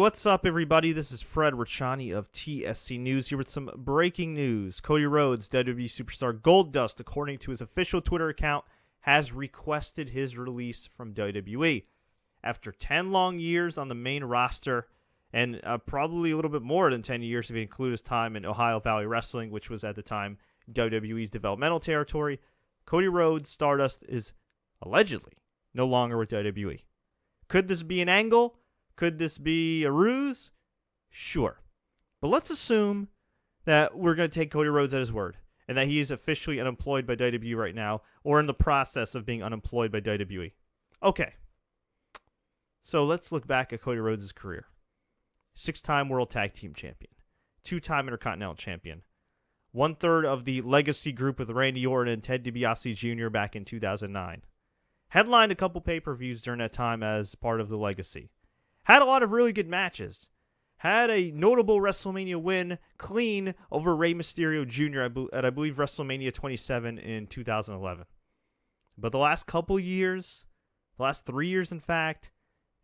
what's up, everybody? This is Fred Rachani of TSC News here with some breaking news. Cody Rhodes, WWE superstar Goldust, according to his official Twitter account, has requested his release from WWE. After 10 long years on the main roster, and probably a little bit more than 10 years if you include his time in Ohio Valley Wrestling, which was at the time WWE's developmental territory, Cody Rhodes, Stardust, is allegedly no longer with WWE. Could this be an angle? Could this be a ruse? Sure. But let's assume that we're going to take Cody Rhodes at his word and that he is officially unemployed by WWE right now or in the process of being unemployed by WWE. Okay. So let's look back at Cody Rhodes' career. 6-time World Tag Team Champion. 2-time Intercontinental Champion. 1/3 of the Legacy group with Randy Orton and Ted DiBiase Jr. back in 2009. Headlined a couple pay-per-views during that time as part of the Legacy. Had a lot of really good matches. Had a notable WrestleMania win clean over Rey Mysterio Jr. at I believe WrestleMania 27 in 2011. But the last couple years, the last 3 years in fact,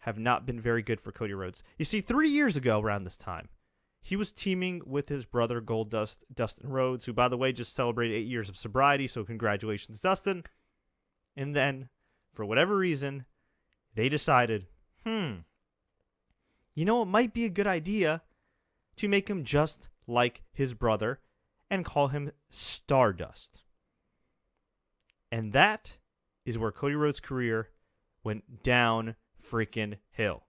have not been very good for Cody Rhodes. You see, 3 years ago around this time, he was teaming with his brother Goldust, Dustin Rhodes, who, by the way, just celebrated 8 years of sobriety, so congratulations, Dustin. And then, for whatever reason, they decided, you know, it might be a good idea to make him just like his brother and call him Stardust. And that is where Cody Rhodes' career went down freaking hill.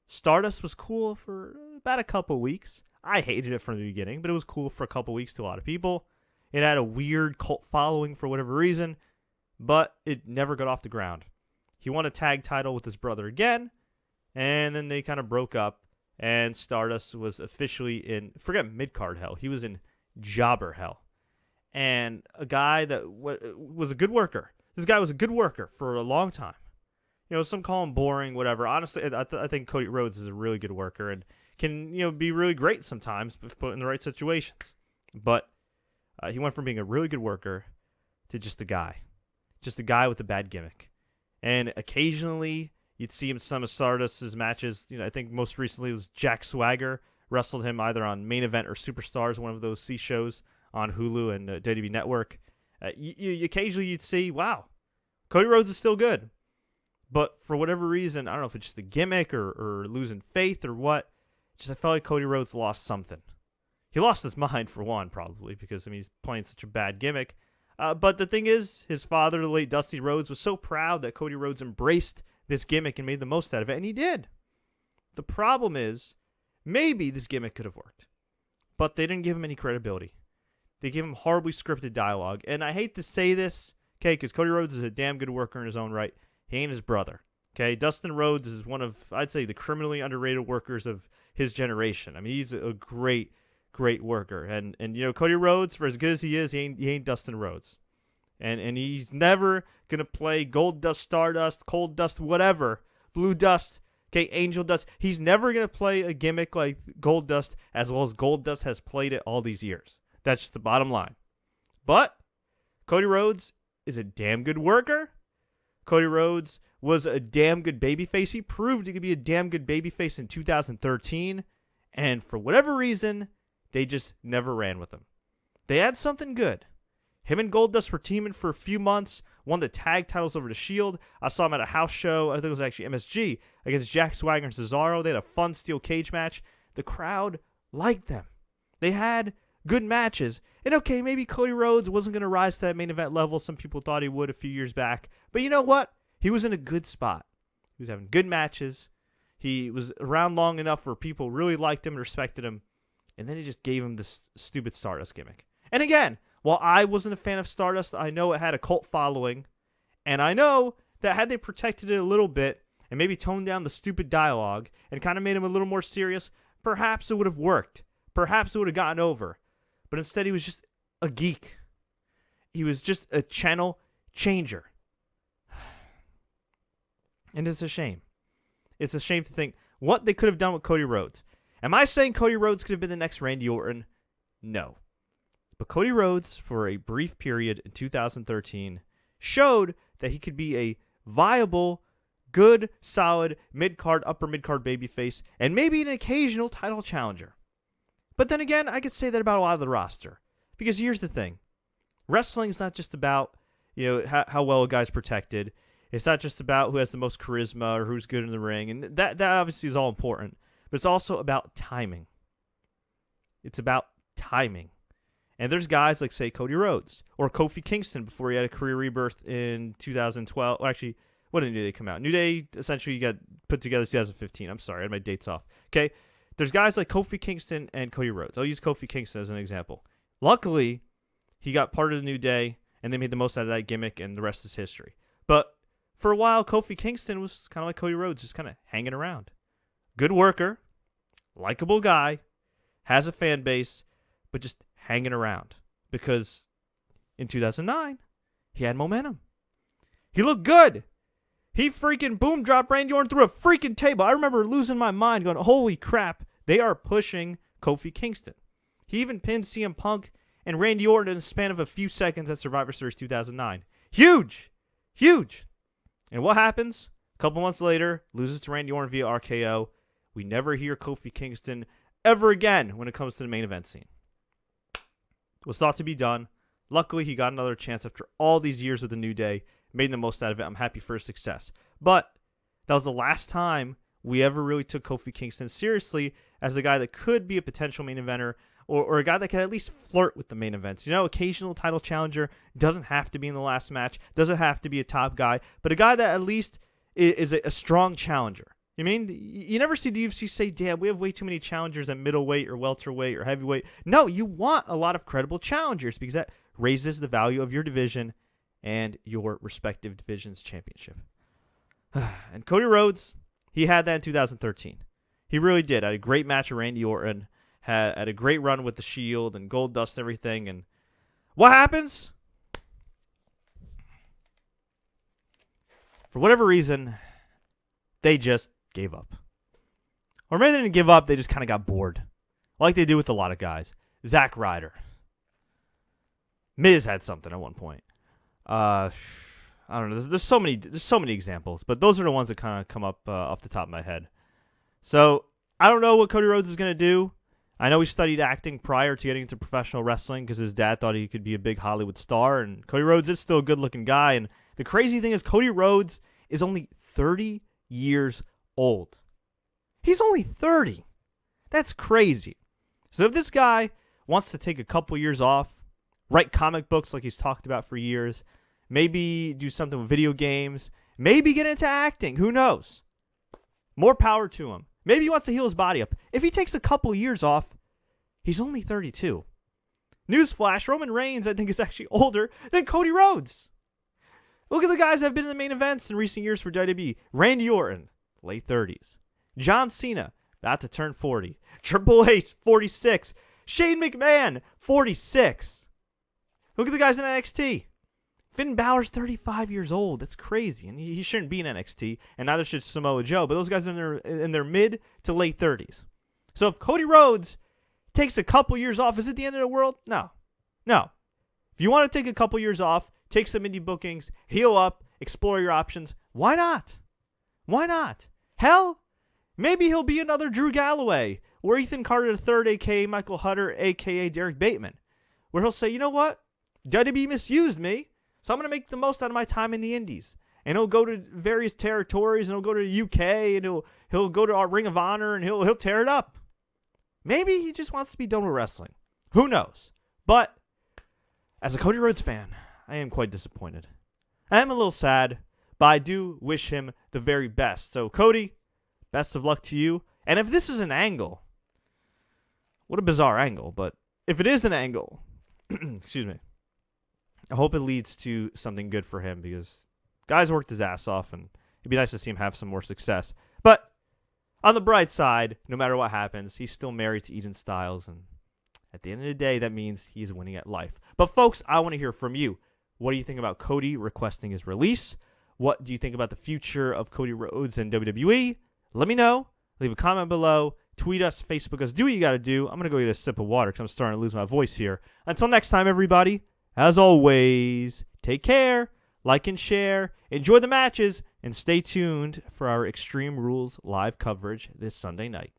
Stardust was cool for about a couple weeks. I hated it from the beginning, but it was cool for a couple weeks to a lot of people. It had a weird cult following for whatever reason, but it never got off the ground. He won a tag title with his brother again, and then they kind of broke up, and Stardust was officially in, forget mid-card hell, he was in jobber hell. And a guy that was a good worker. This guy was a good worker for a long time. You know, some call him boring, whatever. Honestly, I think Cody Rhodes is a really good worker and can, you know, be really great sometimes if put in the right situations. But he went from being a really good worker to just a guy with a bad gimmick. And occasionally, you'd see him in some of Stardust's matches. You know, I think most recently it was Jack Swagger wrestled him either on Main Event or Superstars, one of those C shows on Hulu and WWE Network. Occasionally, you'd see, wow, Cody Rhodes is still good. But for whatever reason, I don't know if it's just a gimmick or losing faith or what, I felt like Cody Rhodes lost something. He lost his mind, for one, probably, because I mean, he's playing such a bad gimmick. But the thing is, his father, the late Dusty Rhodes, was so proud that Cody Rhodes embraced this gimmick and made the most out of it, and he did. The problem is, maybe this gimmick could have worked, but they didn't give him any credibility. They gave him horribly scripted dialogue, and I hate to say this, okay, because Cody Rhodes is a damn good worker in his own right. He ain't his brother, okay? Dustin Rhodes is one of, I'd say, the criminally underrated workers of his generation. I mean, he's a great, great worker. And you know, Cody Rhodes, for as good as he is, he ain't Dustin Rhodes. And he's never going to play Goldust, Stardust, Cold Dust, whatever, Blue Dust, okay, Angel Dust. He's never going to play a gimmick like Goldust as well as Goldust has played it all these years. That's just the bottom line. But Cody Rhodes is a damn good worker. Cody Rhodes was a damn good babyface. He proved he could be a damn good babyface in 2013. And for whatever reason, they just never ran with him. They had something good. Him and Goldust were teaming for a few months, won the tag titles over the Shield. I saw him at a house show, I think it was actually MSG, against Jack Swagger and Cesaro. They had a fun steel cage match. The crowd liked them. They had good matches. And okay, maybe Cody Rhodes wasn't going to rise to that main event level. Some people thought he would a few years back. But you know what? He was in a good spot. He was having good matches. He was around long enough where people really liked him and respected him. And then he just gave him this stupid Stardust gimmick. And again, while I wasn't a fan of Stardust, I know it had a cult following. And I know that had they protected it a little bit and maybe toned down the stupid dialogue and kind of made him a little more serious, perhaps it would have worked. Perhaps it would have gotten over. But instead, he was just a geek. He was just a channel changer. And it's a shame. It's a shame to think what they could have done with Cody Rhodes. Am I saying Cody Rhodes could have been the next Randy Orton? No. But Cody Rhodes, for a brief period in 2013, showed that he could be a viable good, solid, mid-card, upper mid-card babyface, and maybe an occasional title challenger. But then again, I could say that about a lot of the roster. Because here's the thing. Wrestling is not just about, how well a guy's protected. It's not just about who has the most charisma or who's good in the ring. And that obviously is all important. But it's also about timing. It's about timing. And there's guys like, say, Cody Rhodes or Kofi Kingston before he had a career rebirth in 2012. Well, actually, when did New Day come out? New Day essentially got put together in 2015. I'm sorry, I had my dates off. Okay? There's guys like Kofi Kingston and Cody Rhodes. I'll use Kofi Kingston as an example. Luckily, he got part of the New Day, and they made the most out of that gimmick, and the rest is history. But for a while, Kofi Kingston was kind of like Cody Rhodes, just kind of hanging around. Good worker, likable guy, has a fan base, but just hanging around. Because in 2009, he had momentum. He looked good. He freaking boom dropped Randy Orton through a freaking table. I remember losing my mind going, holy crap, they are pushing Kofi Kingston. He even pinned CM Punk and Randy Orton in a span of a few seconds at Survivor Series 2009. Huge! Huge! And what happens? A couple months later, loses to Randy Orton via RKO. We never hear Kofi Kingston ever again when it comes to the main event scene. It was thought to be done. Luckily, he got another chance after all these years with the New Day. Made the most out of it. I'm happy for his success. But that was the last time we ever really took Kofi Kingston seriously as the guy that could be a potential main eventer or a guy that could at least flirt with the main events. Occasional title challenger doesn't have to be in the last match, doesn't have to be a top guy, but a guy that at least is a strong challenger. You never see the UFC say, damn, we have way too many challengers at middleweight or welterweight or heavyweight. No, you want a lot of credible challengers because that raises the value of your division and your respective division's championship. And Cody Rhodes, he had that in 2013. He really did. Had a great match with Randy Orton. Had a great run with the Shield and Goldust and everything. And what happens? For whatever reason, they just gave up. Or maybe they didn't give up, they just kind of got bored. Like they do with a lot of guys. Zack Ryder. Miz had something at one point. I don't know. There's so many examples, but those are the ones that kind of come up off the top of my head. So I don't know what Cody Rhodes is going to do. I know he studied acting prior to getting into professional wrestling because his dad thought he could be a big Hollywood star, and Cody Rhodes is still a good-looking guy. And the crazy thing is Cody Rhodes is only 30 years old. He's only 30. That's crazy. So if this guy wants to take a couple years off, write comic books like he's talked about for years, maybe do something with video games, maybe get into acting, who knows? More power to him. Maybe he wants to heal his body up. If he takes a couple years off, he's only 32. Newsflash, Roman Reigns, I think, is actually older than Cody Rhodes. Look at the guys that have been in the main events in recent years for WWE. Randy Orton, late 30s. John Cena, about to turn 40. Triple H, 46. Shane McMahon, 46. Look at the guys in NXT. Finn Balor's 35 years old. That's crazy. And he shouldn't be in NXT, and neither should Samoa Joe. But those guys are in their mid to late 30s. So if Cody Rhodes takes a couple years off, is it the end of the world? No. If you want to take a couple years off, take some indie bookings, heal up, explore your options, why not? Why not? Hell, maybe he'll be another Drew Galloway or Ethan Carter III, a.k.a. Michael Hutter, a.k.a. Derek Bateman, where he'll say, you know what? WWE misused me. So I'm going to make the most out of my time in the Indies. And he'll go to various territories, and he'll go to the UK, and he'll go to our Ring of Honor, and he'll tear it up. Maybe he just wants to be done with wrestling. Who knows? But as a Cody Rhodes fan, I am quite disappointed. I am a little sad, but I do wish him the very best. So Cody, best of luck to you. And if this is an angle, what a bizarre angle, but if it is an angle, excuse me, I hope it leads to something good for him because guy's worked his ass off, and it'd be nice to see him have some more success. But on the bright side, no matter what happens, he's still married to Eden Styles, and at the end of the day, that means he's winning at life. But folks, I want to hear from you. What do you think about Cody requesting his release? What do you think about the future of Cody Rhodes and WWE? Let me know. Leave a comment below. Tweet us, Facebook us. Do what you got to do. I'm going to go get a sip of water because I'm starting to lose my voice here. Until next time, everybody. As always, take care, like and share, enjoy the matches, and stay tuned for our Extreme Rules live coverage this Sunday night.